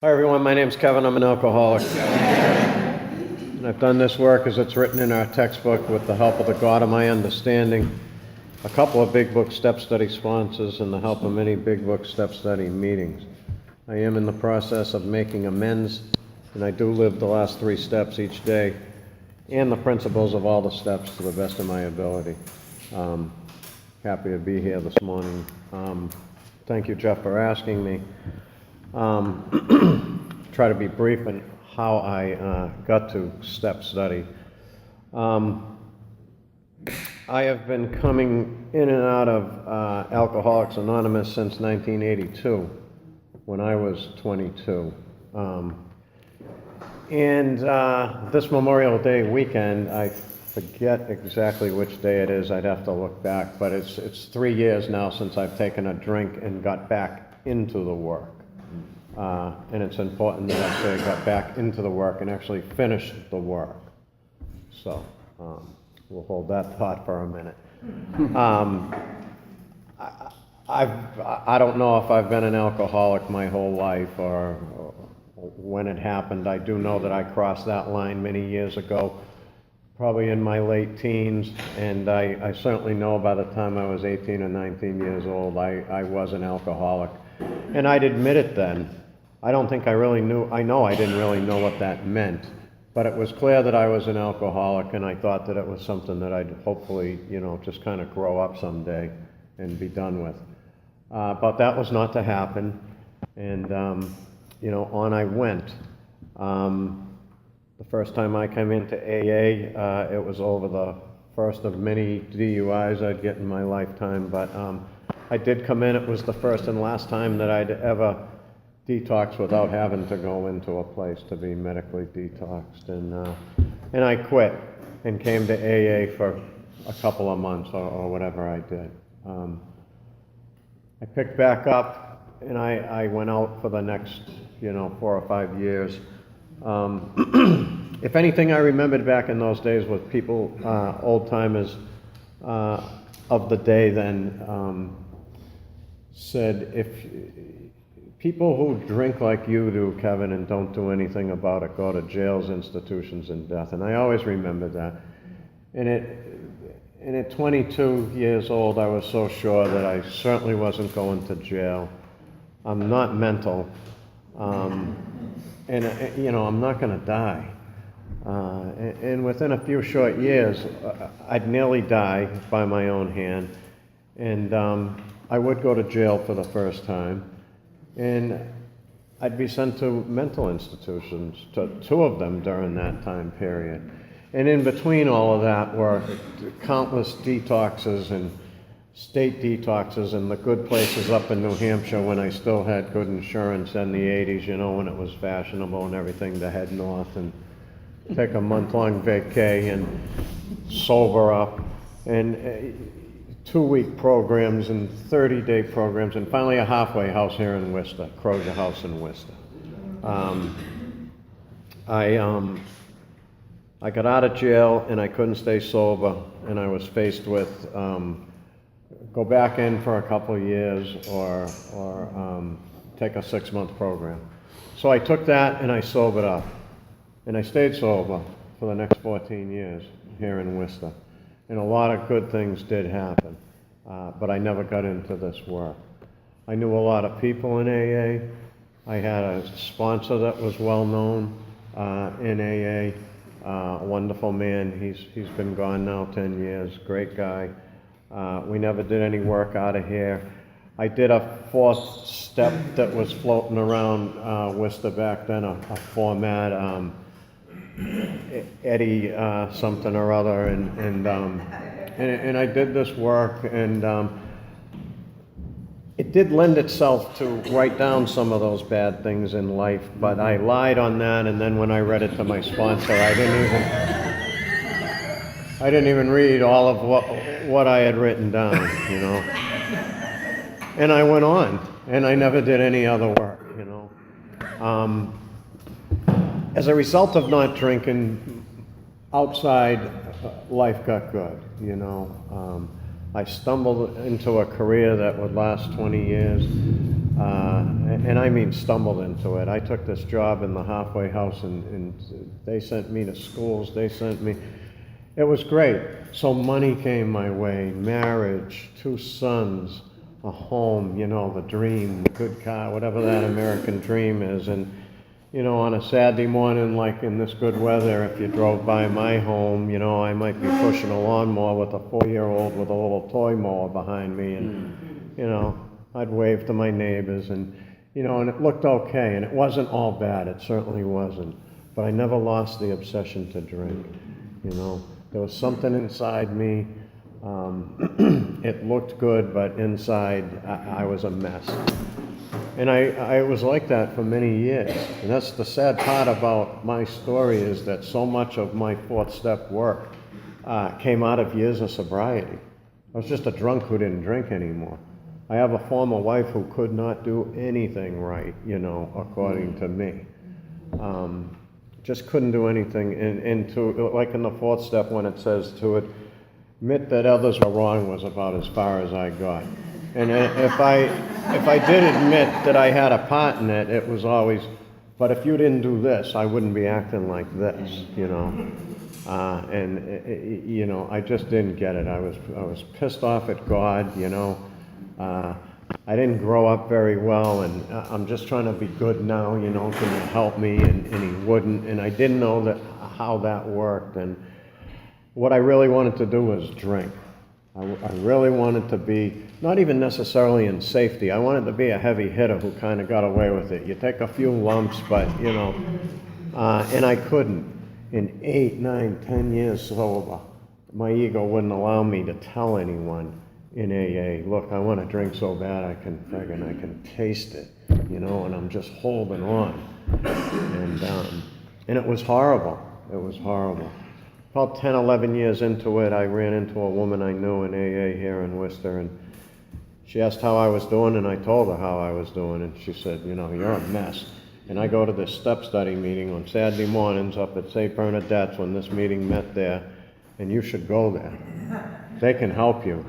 Hi everyone, my name's Kevin. I'm an alcoholic. And I've done this work as it's written in our textbook with the help of the God of my understanding, a couple of Big Book Step Study sponsors, and the help of many Big Book Step Study meetings. I am in the process of making amends, and I do live the last 3 steps each day and the principles of all the steps to the best of my ability. Happy to be here this morning. Thank you, Jeff, for asking me. Try to be brief in how I got to step study. I have been coming in and out of Alcoholics Anonymous since 1982, when I was 22. And this Memorial Day weekend, I forget exactly which day it is, I'd have to look back, but it's 3 years now since I've taken a drink and got back into the work. And it's important that I say I got back into the work and actually finished the work. So we'll hold that thought for a minute. I don't know if I've been an alcoholic my whole life or when it happened. I do know that I crossed that line many years ago, probably in my late teens, and I certainly know by the time I was 18 or 19 years old, I was an alcoholic. And I'd admit it then. I don't think I really knew, I know I didn't really know what that meant, but it was clear that I was an alcoholic, and I thought that it was something that I'd hopefully, just kind of grow up someday and be done with. But that was not to happen, and, on I went. The first time I came into AA, it was over the first of many DUIs I'd get in my lifetime, but I did come in. It was the first and last time that I'd ever detoxed without having to go into a place to be medically detoxed, and I quit and came to AA for a couple of months or whatever I did. I picked back up, and I went out for the next 4 or 5 years. If anything I remembered back in those days was people, old timers of the day then, said, if people who drink like you do, Kevin, and don't do anything about it, go to jails, institutions, and death. And I always remembered that. And at 22 years old, I was so sure that I certainly wasn't going to jail. I'm not mental. I'm not going to die. And within a few short years, I'd nearly die by my own hand. And I would go to jail for the first time. And I'd be sent to mental institutions, to 2 of them during that time period. And in between all of that were countless detoxes and state detoxes and the good places up in New Hampshire when I still had good insurance in the 80s, when it was fashionable and everything to head north and take a month-long vacay and sober up. And 2-week programs and 30-day programs, and finally a halfway house here in Worcester, Crozier House in Worcester. I got out of jail and I couldn't stay sober, and I was faced with go back in for a couple of years or take a 6-month program. So I took that and I sobered up, and I stayed sober for the next 14 years here in Worcester. And a lot of good things did happen, but I never got into this work. I knew a lot of people in AA. I had a sponsor that was well known in AA, a wonderful man. He's been gone now 10 years, great guy. We never did any work out of here. I did a 4th step that was floating around Worcester back then, a format, Eddie something or other, and I did this work, and it did lend itself to write down some of those bad things in life, but I lied on that, and then when I read it to my sponsor, I didn't even read all of what I had written down, and I went on, and I never did any other work, As a result of not drinking, outside life got good, I stumbled into a career that would last 20 years. and I mean stumbled into it. I took this job in the halfway house, and they sent me to schools, it was great. So money came my way, marriage, 2 sons, a home, the dream, the good car, whatever that American dream is. And, on a Saturday morning, like in this good weather, if you drove by my home, I might be pushing a lawnmower with a 4-year-old with a little toy mower behind me. And, I'd wave to my neighbors and it looked okay. And it wasn't all bad. It certainly wasn't. But I never lost the obsession to drink, There was something inside me. It looked good, but inside I was a mess. And I was like that for many years. And that's the sad part about my story, is that so much of my 4th step work came out of years of sobriety. I was just a drunk who didn't drink anymore. I have a former wife who could not do anything right, according to me. Just couldn't do anything. And to, like in the 4th step when it says to admit that others were wrong, was about as far as I got. And if I did admit that I had a part in it, it was always, but if you didn't do this, I wouldn't be acting like this, I just didn't get it. I was pissed off at God, I didn't grow up very well, and I'm just trying to be good now, can you help me? And he wouldn't, and I didn't know how that worked. And what I really wanted to do was drink. I really wanted to be, not even necessarily in safety, I wanted to be a heavy hitter who kind of got away with it. You take a few lumps, but, and I couldn't. In 8, 9, 10 years sober, my ego wouldn't allow me to tell anyone in AA, look, I want to drink so bad I can taste it, and I'm just holding on. And it was horrible. It was horrible. About 10, 11 years into it, I ran into a woman I knew in AA here in Worcester, and she asked how I was doing, and I told her how I was doing, and she said, you're a mess. And I go to this step study meeting on Saturday mornings up at St. Bernadette's when this meeting met there, and you should go there. They can help you.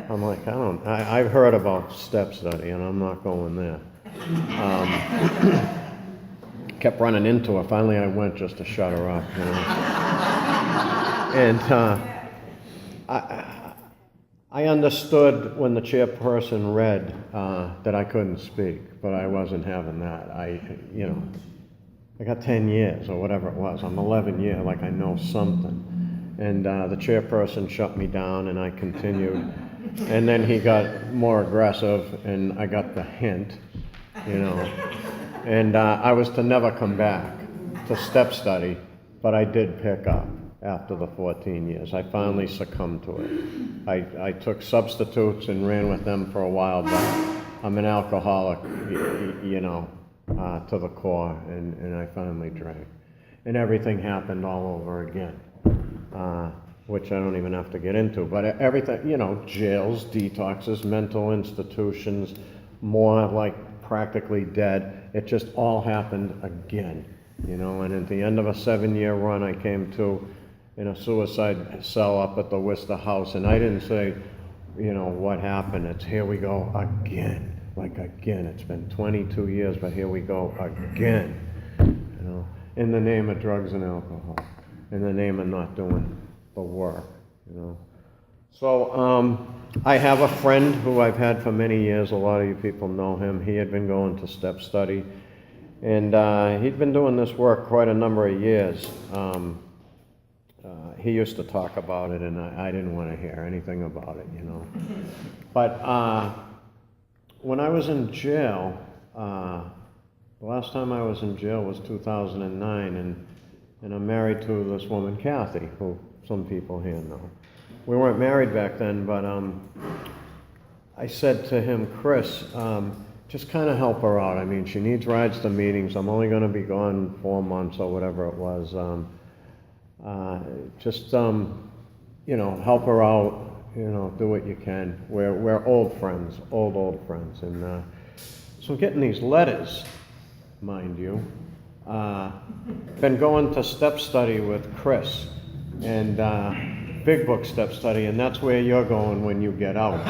I'm like, I've heard about step study, and I'm not going there. Kept running into her. Finally, I went just to shut her up, And I understood when the chairperson read that I couldn't speak, but I wasn't having that. I got 10 years or whatever it was. I'm 11 years, like I know something. And the chairperson shut me down, and I continued. And then he got more aggressive, and I got the hint, And I was to never come back to step study, but I did pick up after the 14 years. I finally succumbed to it. I took substitutes and ran with them for a while, but I'm an alcoholic, to the core, and I finally drank. And everything happened all over again. Which I don't even have to get into, but everything, jails, detoxes, mental institutions, more like practically dead. It just all happened again, and at the end of a 7-year run, I came to in a suicide cell up at the Worcester House, and I didn't say, what happened. It's here we go again, like again. It's been 22 years, but here we go again, in the name of drugs and alcohol, in the name of not doing the work, So I have a friend who I've had for many years. A lot of you people know him. He had been going to step study, and he'd been doing this work quite a number of years. He used to talk about it, and I didn't want to hear anything about it, But when I was in jail, the last time I was in jail was 2009, and I'm married to this woman, Kathy, who some people here know. We weren't married back then, but I said to him, Chris, just kind of help her out. I mean, she needs rides to meetings. I'm only going to be gone 4 months or whatever it was. Help her out, do what you can. We're old friends, old friends. And so getting these letters, mind you, been going to step study with Chris, and Big Book step study, and that's where you're going when you get out.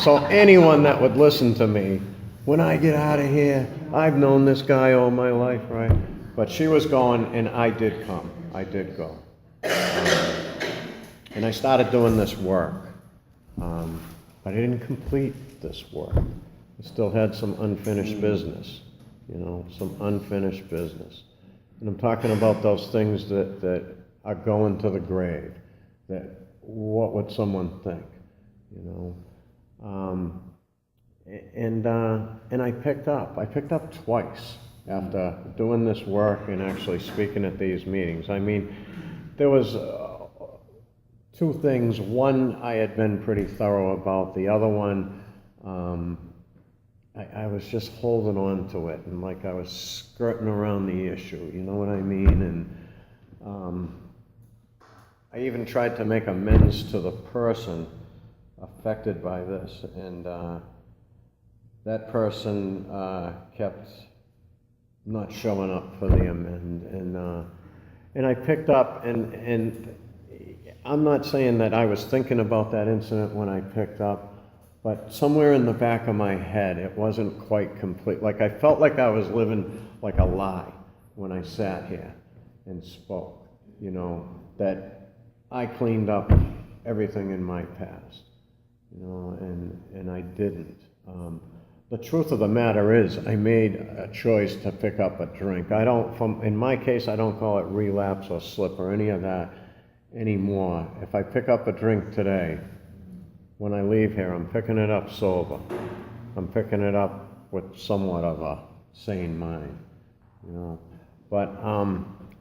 So anyone that would listen to me, when I get out of here, I've known this guy all my life, right? But she was going, and I did come. I did go. And I started doing this work. But I didn't complete this work. I still had some unfinished business, some unfinished business. And I'm talking about those things that are going to the grave, that what would someone think, And I picked up twice after doing this work and actually speaking at these meetings. I mean, there was two things. One, I had been pretty thorough about. The other one, I was just holding on to it, and like I was skirting around the issue, you know what I mean? And I even tried to make amends to the person affected by this, and that person kept not showing up for the amend, and I picked up, and I'm not saying that I was thinking about that incident when I picked up, but somewhere in the back of my head, it wasn't quite complete. Like I felt like I was living like a lie when I sat here and spoke, that I cleaned up everything in my past, and I didn't. The truth of the matter is, I made a choice to pick up a drink. In my case, I don't call it relapse or slip or any of that anymore. If I pick up a drink today, when I leave here, I'm picking it up sober. I'm picking it up with somewhat of a sane mind, But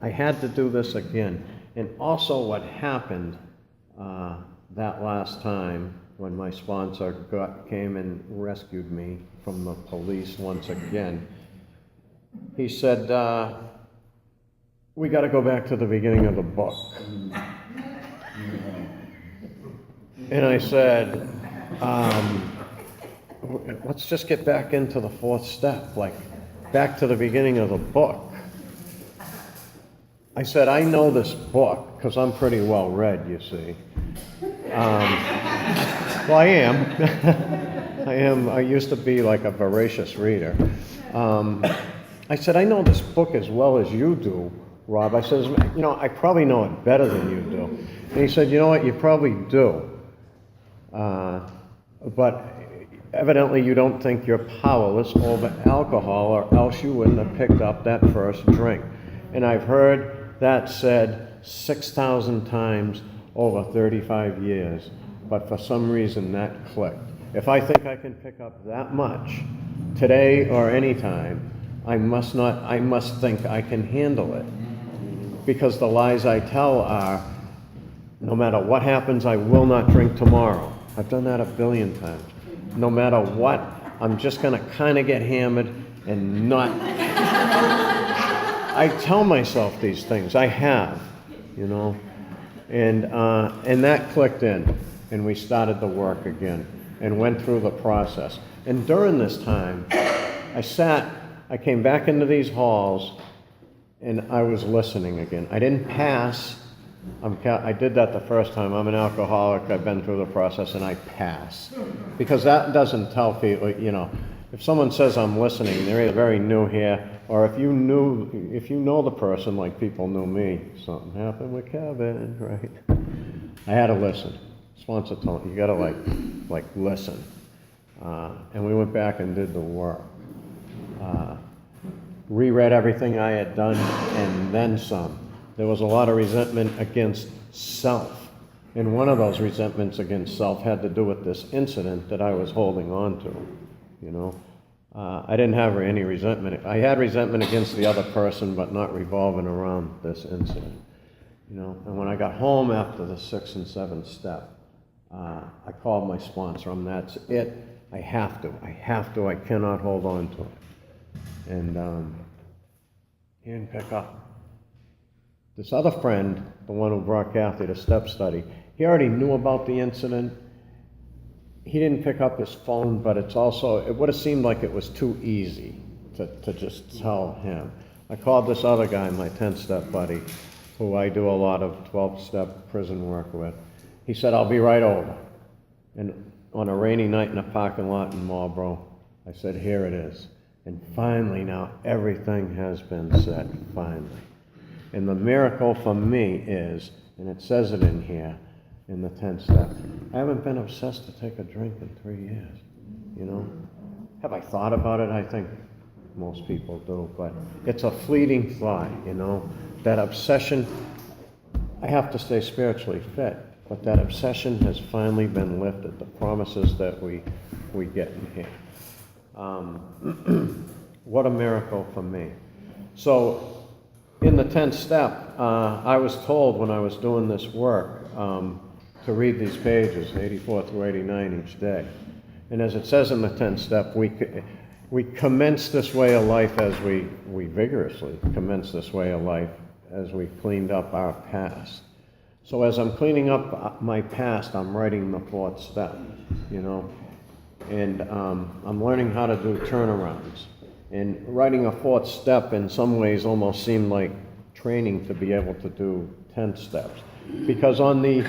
I had to do this again. And also what happened that last time when my sponsor came and rescued me from the police once again, he said, we got to go back to the beginning of the book. And I said, let's just get back into the fourth step, like back to the beginning of the book. I said, I know this book because I'm pretty well read, you see. Well, I am. I used to be like a voracious reader. I said, I know this book as well as you do, Rob. I said, I probably know it better than you do. And he said, you know what, you probably do. But evidently you don't think you're powerless over alcohol, or else you wouldn't have picked up that first drink. And I've heard that said 6,000 times over 35 years, but for some reason that clicked. If I think I can pick up that much today or any time, I must think I can handle it. Because the lies I tell are, no matter what happens, I will not drink tomorrow. I've done that 1 billion times. No matter what, I'm just going to kind of get hammered and not. I tell myself these things. I have, And that clicked in, and we started the work again and went through the process. And during this time, I came back into these halls, and I was listening again. I didn't pass. I did that the first time. I'm an alcoholic. I've been through the process, and I pass. Because that doesn't tell people, if someone says I'm listening, they're either very new here, or if you know the person like people knew me, something happened with Kevin, right? I had to listen. Sponsor told me, you gotta like listen. And we went back and did the work. Reread everything I had done and then some. There was a lot of resentment against self. And one of those resentments against self had to do with this incident that I was holding on to, I didn't have any resentment. I had resentment against the other person, but not revolving around this incident, And when I got home after the 6th and 7th step, I called my sponsor. That's it. I have to. I cannot hold on to it. And he didn't pick up. This other friend, the one who brought Kathy to step study, he already knew about the incident. He didn't pick up his phone, but it would have seemed like it was too easy to just tell him. I called this other guy, my 10-step buddy, who I do a lot of 12-step prison work with. He said, I'll be right over. And on a rainy night in a parking lot in Marlboro. I said, here it is. And finally now, everything has been said, finally. And the miracle for me is, and it says it in here, in the 10th step, I haven't been obsessed to take a drink in 3 years, you know? Have I thought about it? I think most people do, but it's a fleeting thought, you know? That obsession, I have to stay spiritually fit, but that obsession has finally been lifted, the promises that we get in here. What a miracle for me. So, in the 10th step, I was told when I was doing this work to read these pages, 84 through 89 each day. And as it says in the 10th step, we commence this way of life as we vigorously commence this way of life as we cleaned up our past. So as I'm cleaning up my past, I'm writing the 4th step, you know. And I'm learning how to do turnarounds. And writing a 4th step in some ways almost seemed like training to be able to do 10 steps. Because on the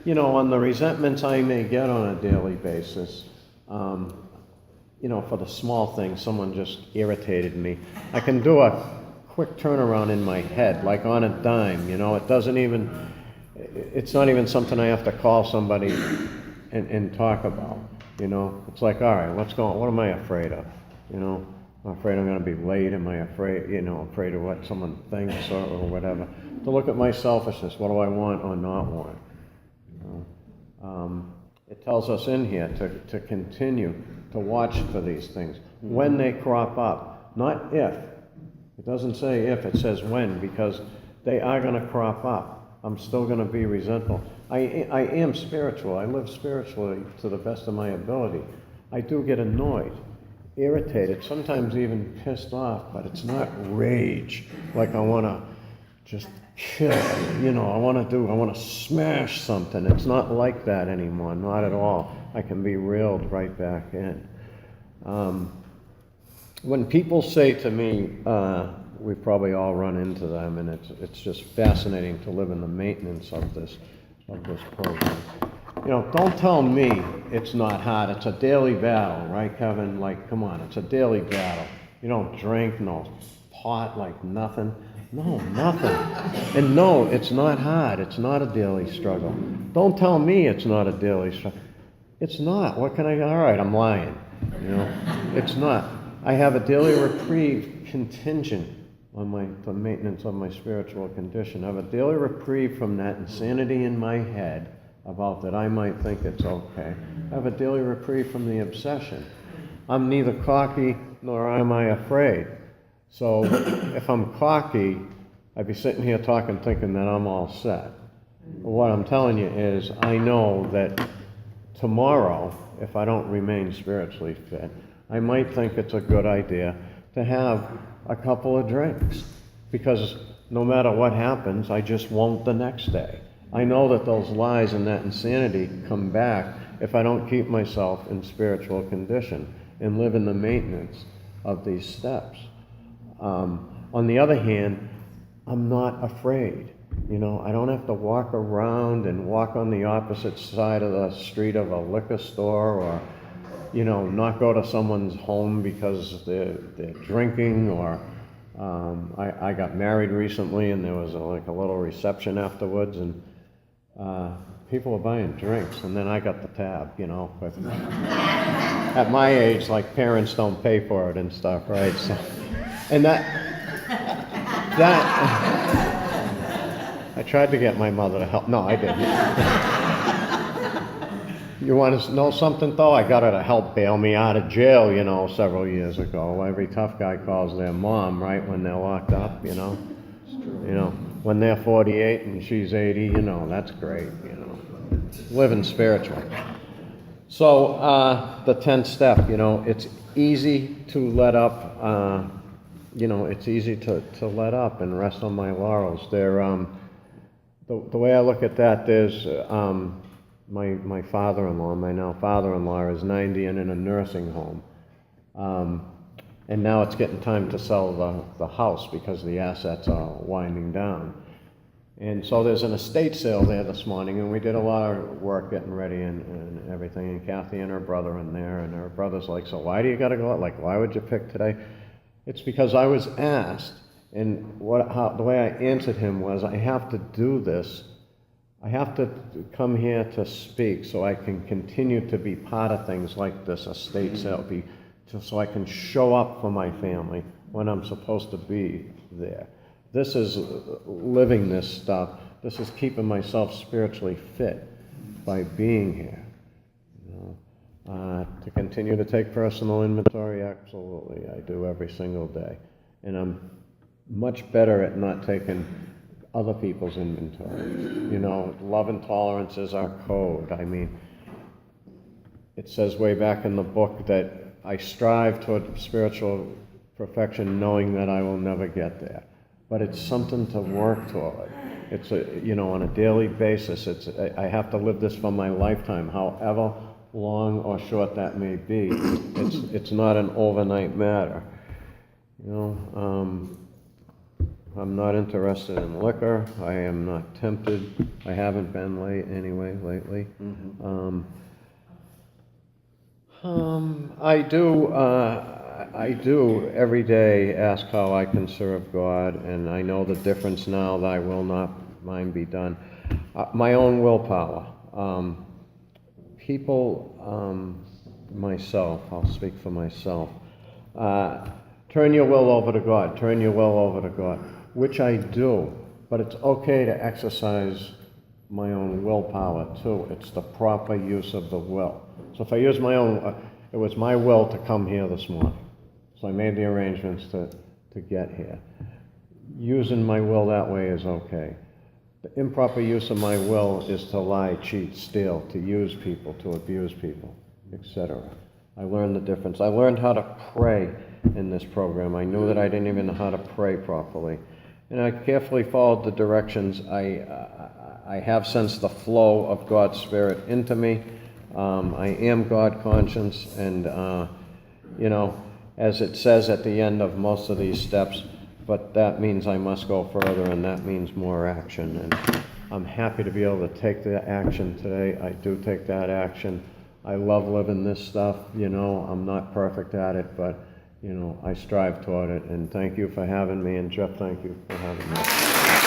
resentments I may get on a daily basis, you know, for the small things, someone just irritated me, I can do a quick turnaround in my head, like on a dime, you know. It's not even something I have to call somebody and talk about, you know. It's like, all right, what's going on? What am I afraid of, you know? I'm afraid I'm going to be late. Am I afraid of what someone thinks or whatever? To look at my selfishness. What do I want or not want? You know? It tells us in here to continue to watch for these things when they crop up, not if. It doesn't say if, it says when, because they are going to crop up. I'm still going to be resentful. I am spiritual. I live spiritually to the best of my ability. I do get annoyed, irritated, sometimes even pissed off, but it's not rage, like I want to just kill, you know, I want to smash something. It's not like that anymore, not at all. I can be reeled right back in. When people say to me, we've probably all run into them, and it's just fascinating to live in the maintenance of this program. You know, don't tell me it's not hard. It's a daily battle, right, Kevin? Like, come on, it's a daily battle. You don't drink, no pot, like nothing. No, nothing. And no, it's not hard. It's not a daily struggle. Don't tell me it's not a daily struggle. It's not. What can all right, I'm lying. You know, it's not. I have a daily reprieve contingent on the maintenance of my spiritual condition. I have a daily reprieve from that insanity in my head about that I might think it's okay. I have a daily reprieve from the obsession. I'm neither cocky nor am I afraid. So if I'm cocky, I'd be sitting here talking, thinking that I'm all set. But what I'm telling you is I know that tomorrow, if I don't remain spiritually fit, I might think it's a good idea to have a couple of drinks, because no matter what happens, I just won't the next day. I know that those lies and that insanity come back if I don't keep myself in spiritual condition and live in the maintenance of these steps. On the other hand, I'm not afraid. You know, I don't have to walk around and walk on the opposite side of the street of a liquor store, or, you know, not go to someone's home because they're drinking, or I got married recently and there was a little reception afterwards, and people were buying drinks, and then I got the tab, you know. But at my age, like, parents don't pay for it and stuff, right? So, and that I tried to get my mother to help. No, I didn't. You want to know something, though? I got her to help bail me out of jail, you know, several years ago. Every tough guy calls their mom, right, when they're locked up, you know. You know, when they're 48 and she's 80, you know, that's great, you know. Living spiritual. So, the 10th step, you know, it's easy to let up, you know, it's easy to let up and rest on my laurels. The way I look at that, there's my father-in-law, my now father-in-law, is 90 and in a nursing home. And now it's getting time to sell the house because the assets are winding down. And so there's an estate sale there this morning, and we did a lot of work getting ready and everything. And Kathy and her brother in there, and her brother's like, so why do you got to go out? Like, why would you pick today? It's because I was asked, and the way I answered him was, I have to do this. I have to come here to speak so I can continue to be part of things like this estate sale, so I can show up for my family when I'm supposed to be there. This is living this stuff. This is keeping myself spiritually fit by being here. You know? To continue to take personal inventory, absolutely. I do every single day. And I'm much better at not taking other people's inventory. You know, love and tolerance is our code. I mean, it says way back in the book that I strive toward spiritual perfection knowing that I will never get there. But it's something to work toward. It's on a daily basis. I have to live this for my lifetime, however long or short that may be. It's not an overnight matter. You know, I'm not interested in liquor. I am not tempted. I haven't been lately. Mm-hmm. I do every day ask how I can serve God, and I know the difference now. Thy will not mine be done. My own willpower. Myself, I'll speak for myself. Turn your will over to God. Turn your will over to God, which I do, but it's okay to exercise my own willpower too. It's the proper use of the will. So if I use my own, it was my will to come here this morning. So I made the arrangements to get here. Using my will that way is okay. The improper use of my will is to lie, cheat, steal, to use people, to abuse people, etc. I learned the difference. I learned how to pray in this program. I knew that I didn't even know how to pray properly. And I carefully followed the directions. I have sensed the flow of God's Spirit into me. I am God conscious, and as it says at the end of most of these steps, but that means I must go further, and that means more action. And I'm happy to be able to take the action today. I do take that action. I love living this stuff. I'm not perfect at it, but I strive toward it. And thank you for having me. And Jeff, thank you for having me.